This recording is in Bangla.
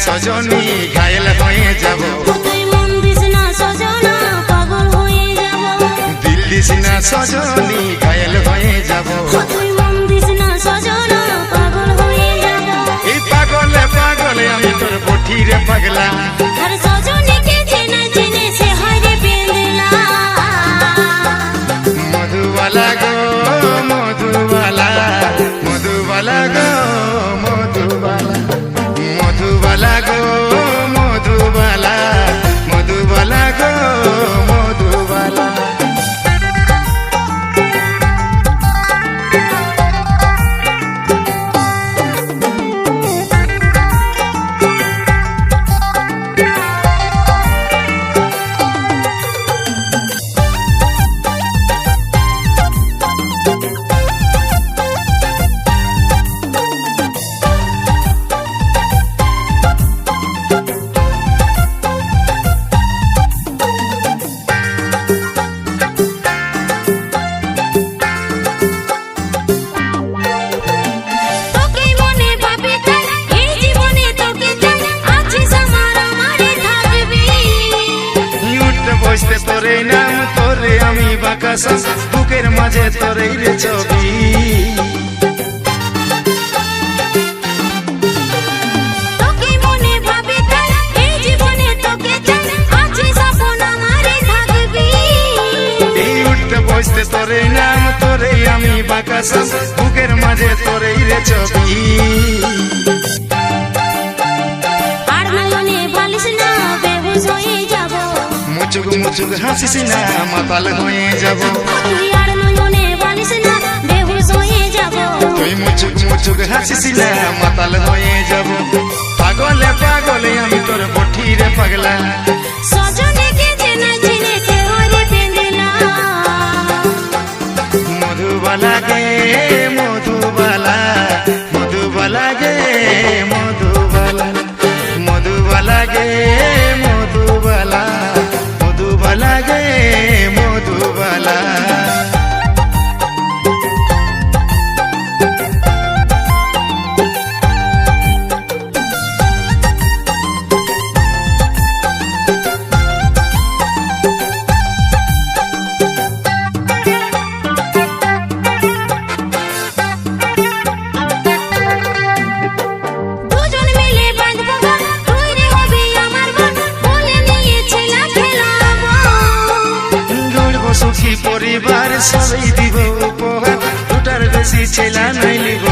সজনী ঘায়েল হয়ে যাব। তুই মন দিস না সজনা পাগল হয়ে যাব। দিল দিস না সজনী ঘায়েল হয়ে যাব। তুই মন দিস না সজনা পাগল হয়ে যাব। এই পাগলে পাগলে আমি তোর বঠিরে পাগলা। আর সজনীকে চেনে চেনে সে হারে বেঁধলা। মধুবালা গো মধুবালা, মধুবালা গো মধুবালা, মধুবালা গো মধুবালা, মধুবালা গো মধুবালা। বসতে তোরে নাম তোরে আমি বাকাশা, বুকের মাঝে তোরে রে ছবি। তোকে মনে ভাবে তাই এই জীবনে তোকে চাই, আছে স্বপ্ন আমারে থাকবি। এই উঠতে বসতে তোরে নাম তোরে আমি বাকাশা, বুকের মাঝে তোরে রে ছবি। আর নয়নে বালিশ না বেহুশ হয়ে যাব। মুচুক মুচুক হাসিস না মাতাল হয়ে যাব। তুই আর নয়নে বালিশ না বেহুশ হয়ে যাব। তুই মুচুক মুচুক হাসিস না মাতাল হয়ে যাব। পাগলে পাগলে আমি তোর বঠিরে পাগলা। সজনীকে চেনে চেনে সে হারে বেঁধলা। মধুবালা গে মধুবালা, মধুবালা গে মধুবালা, মধুবালা গে মধুবালা, মধুবালা গে মধুবালা। দুজন মিলে বাঁধবো গান, তুই রে হবি আমার বোন, বলে নিয়েছিলাম খেলাবো। গড়ব সুখী পরিবার সবাই দিব উপহার, দুটার বেশি ছেলা নাই লিব।